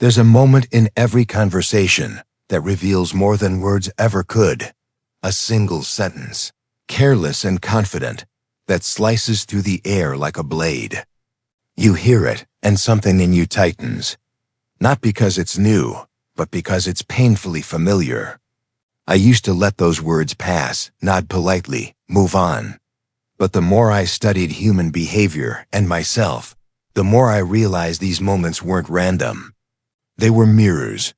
There's a moment in every conversation that reveals more than words ever could. A single sentence, careless and confident, that slices through the air like a blade. You hear it, and something in you tightens. Not because it's new, but because it's painfully familiar. I used to let those words pass, nod politely, move on. But the more I studied human behavior and myself, the more I realized these moments weren't random. They were mirrors.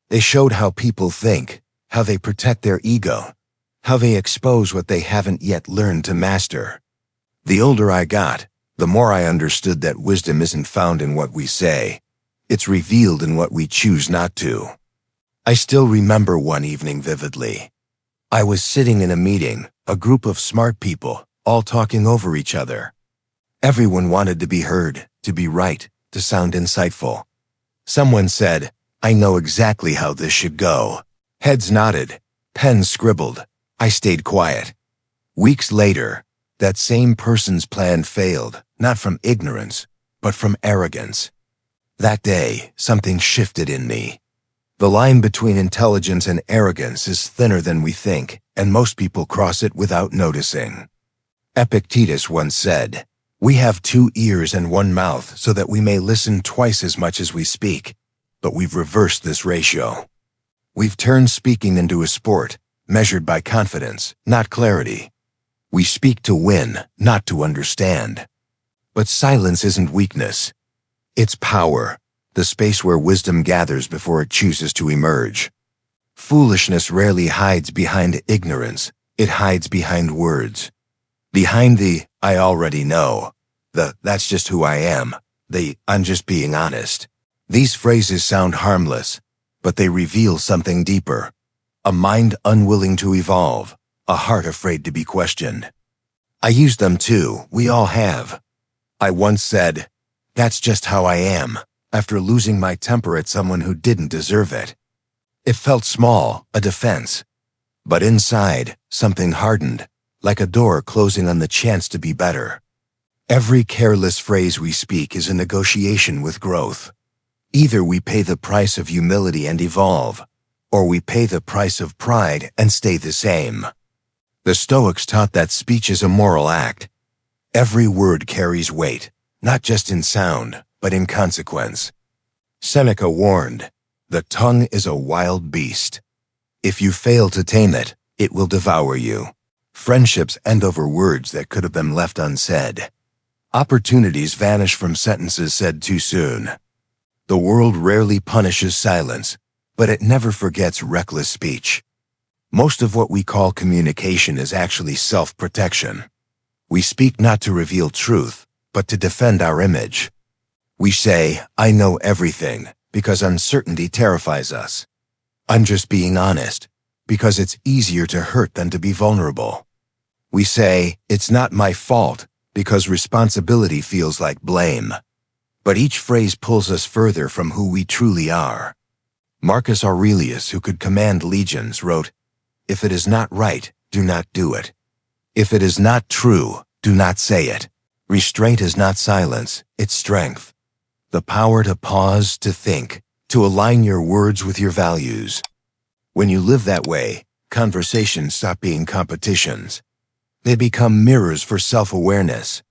They showed how people think, how they protect their ego, how they expose what they haven't yet learned to master. The older I got, the more I understood that wisdom isn't found in what we say. It's revealed in what we choose not to. I still remember one evening vividly. I was sitting in a meeting, a group of smart people, all talking over each other. Everyone wanted to be heard, to be right, to sound insightful. Someone said, "I know exactly how this should go." Heads nodded, pens scribbled. I stayed quiet. Weeks later, that same person's plan failed, not from ignorance, but from arrogance. That day, something shifted in me. The line between intelligence and arrogance is thinner than we think, and most people cross it without noticing. Epictetus once said, "We have 2 ears and 1 mouth so that we may listen twice as much as we speak." But we've reversed this ratio. We've turned speaking into a sport, measured by confidence, not clarity. We speak to win, not to understand. But silence isn't weakness. It's power, the space where wisdom gathers before it chooses to emerge. Foolishness rarely hides behind ignorance. It hides behind words. Behind the "I already know," the "that's just who I am," the "I'm just being honest." These phrases sound harmless, but they reveal something deeper. A mind unwilling to evolve, a heart afraid to be questioned. I use them too, we all have. I once said, "That's just how I am," after losing my temper at someone who didn't deserve it. It felt small, a defense. But inside, something hardened, like a door closing on the chance to be better. Every careless phrase we speak is a negotiation with growth. Either we pay the price of humility and evolve, or we pay the price of pride and stay the same. The Stoics taught that speech is a moral act. Every word carries weight, not just in sound, but in consequence. Seneca warned, "The tongue is a wild beast. If you fail to tame it, it will devour you." Friendships end over words that could have been left unsaid. Opportunities vanish from sentences said too soon. The world rarely punishes silence, but it never forgets reckless speech. Most of what we call communication is actually self-protection. We speak not to reveal truth, but to defend our image. We say, "I know everything," because uncertainty terrifies us. "I'm just being honest," because it's easier to hurt than to be vulnerable. We say, "It's not my fault," because responsibility feels like blame. But each phrase pulls us further from who we truly are. Marcus Aurelius, who could command legions, wrote, "If it is not right, do not do it. If it is not true, do not say it." Restraint is not silence, it's strength. The power to pause, to think, to align your words with your values. When you live that way, conversations stop being competitions. They become mirrors for self-awareness.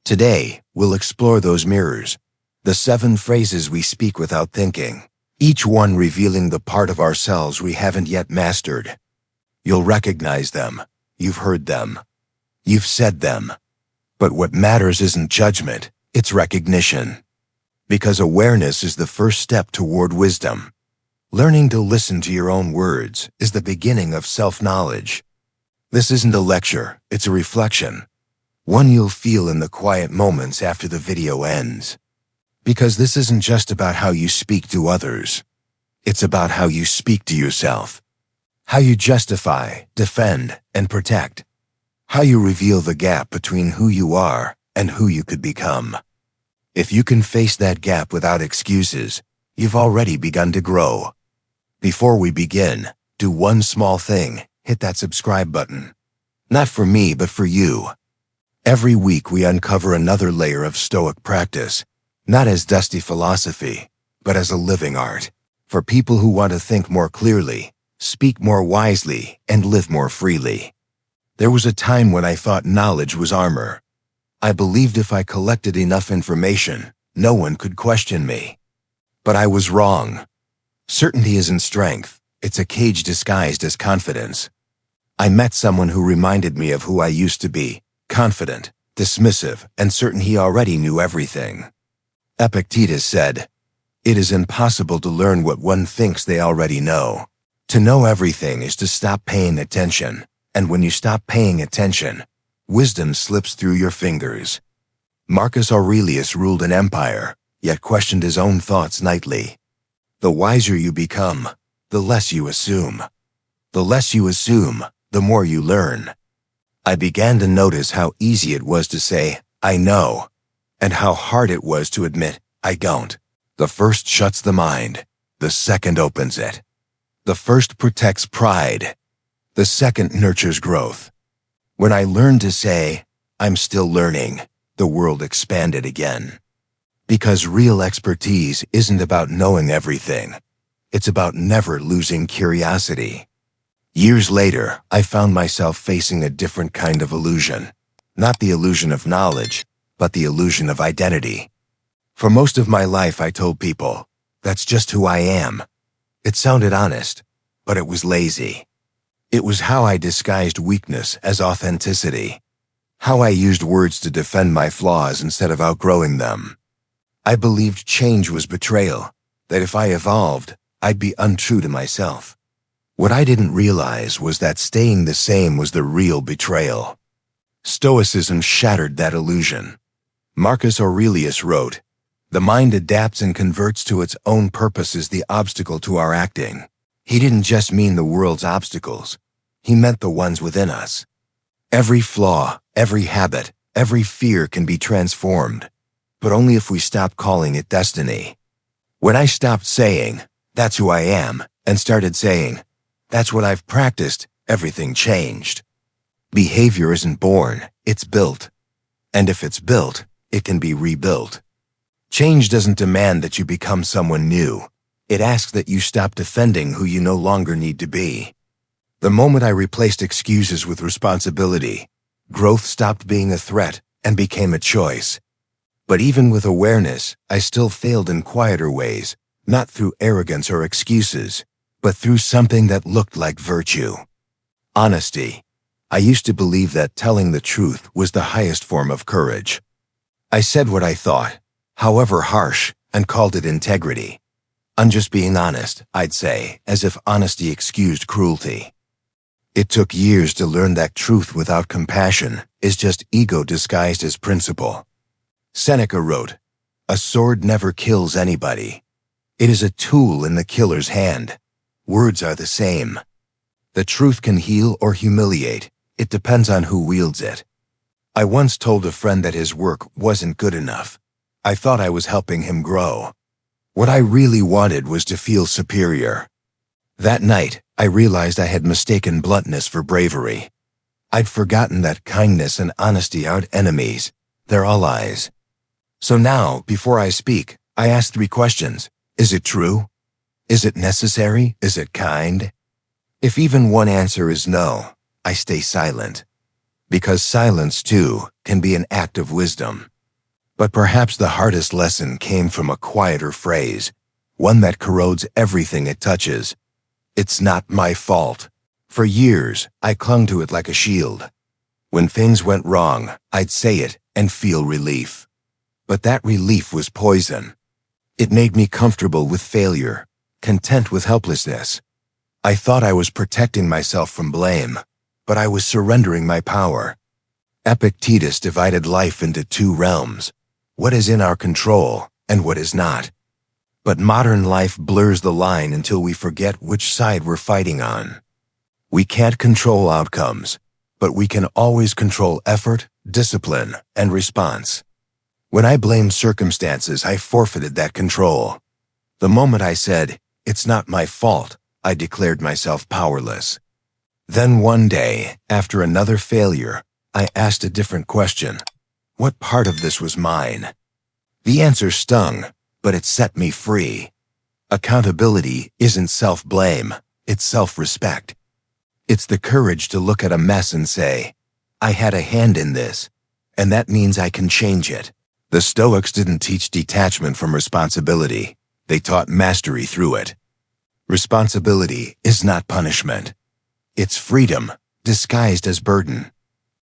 Today, we'll explore those mirrors, the 7 phrases we speak without thinking, each one revealing the part of ourselves we haven't yet mastered. You'll recognize them. You've heard them. You've said them. But what matters isn't judgment, it's recognition. Because awareness is the first step toward wisdom. Learning to listen to your own words is the beginning of self-knowledge. This isn't a lecture, it's a reflection. One you'll feel in the quiet moments after the video ends. Because this isn't just about how you speak to others. It's about how you speak to yourself. How you justify, defend, and protect. How you reveal the gap between who you are and who you could become. If you can face that gap without excuses, you've already begun to grow. Before we begin, do one small thing, hit that subscribe button. Not for me, but for you. Every week we uncover another layer of Stoic practice, not as dusty philosophy, but as a living art, for people who want to think more clearly, speak more wisely, and live more freely. There was a time when I thought knowledge was armor. I believed if I collected enough information, no one could question me. But I was wrong. Certainty isn't strength, it's a cage disguised as confidence. I met someone who reminded me of who I used to be, confident, dismissive, and certain he already knew everything. Epictetus said, "It is impossible to learn what one thinks they already know. To know everything is to stop paying attention, and when you stop paying attention, wisdom slips through your fingers." Marcus Aurelius ruled an empire, yet questioned his own thoughts nightly. The wiser you become, the less you assume. The less you assume, the more you learn. I began to notice how easy it was to say, "I know," and how hard it was to admit, "I don't." The first shuts the mind, the second opens it. The first protects pride, the second nurtures growth. When I learned to say, "I'm still learning," the world expanded again. Because real expertise isn't about knowing everything. It's about never losing curiosity. Years later, I found myself facing a different kind of illusion. Not the illusion of knowledge, but the illusion of identity. For most of my life, I told people, "That's just who I am." It sounded honest, but it was lazy. It was how I disguised weakness as authenticity. How I used words to defend my flaws instead of outgrowing them. I believed change was betrayal, that if I evolved, I'd be untrue to myself. What I didn't realize was that staying the same was the real betrayal. Stoicism shattered that illusion. Marcus Aurelius wrote, "The mind adapts and converts to its own purposes the obstacle to our acting." He didn't just mean the world's obstacles. He meant the ones within us. Every flaw, every habit, every fear can be transformed, but only if we stop calling it destiny. When I stopped saying, "That's who I am," and started saying, "That's what I've practiced," everything changed. Behavior isn't born, it's built. And if it's built, it can be rebuilt. Change doesn't demand that you become someone new. It asks that you stop defending who you no longer need to be. The moment I replaced excuses with responsibility, growth stopped being a threat and became a choice. But even with awareness, I still failed in quieter ways, not through arrogance or excuses, but through something that looked like virtue. Honesty. I used to believe that telling the truth was the highest form of courage. I said what I thought, however harsh, and called it integrity. "I'm just being honest," I'd say, as if honesty excused cruelty. It took years to learn that truth without compassion is just ego disguised as principle. Seneca wrote, "A sword never kills anybody. It is a tool in the killer's hand. Words are the same. The truth can heal or humiliate. It depends on who wields it." I once told a friend that his work wasn't good enough. I thought I was helping him grow. What I really wanted was to feel superior. That night, I realized I had mistaken bluntness for bravery. I'd forgotten that kindness and honesty aren't enemies, they're allies. So now, before I speak, I ask 3 questions. Is it true? Is it necessary? Is it kind? If even one answer is no, I stay silent. Because silence, too, can be an act of wisdom. But perhaps the hardest lesson came from a quieter phrase, one that corrodes everything it touches. "It's not my fault." For years, I clung to it like a shield. When things went wrong, I'd say it and feel relief. But that relief was poison. It made me comfortable with failure, content with helplessness. I thought I was protecting myself from blame, but I was surrendering my power. Epictetus divided life into 2 realms, what is in our control and what is not. But modern life blurs the line until we forget which side we're fighting on. We can't control outcomes, but we can always control effort, discipline, and response. When I blamed circumstances, I forfeited that control. The moment I said, "It's not my fault," I declared myself powerless. Then one day, after another failure, I asked a different question. What part of this was mine? The answer stung, but it set me free. Accountability isn't self-blame, it's self-respect. It's the courage to look at a mess and say, I had a hand in this, and that means I can change it. The Stoics didn't teach detachment from responsibility. They taught mastery through it. Responsibility is not punishment. It's freedom, disguised as burden.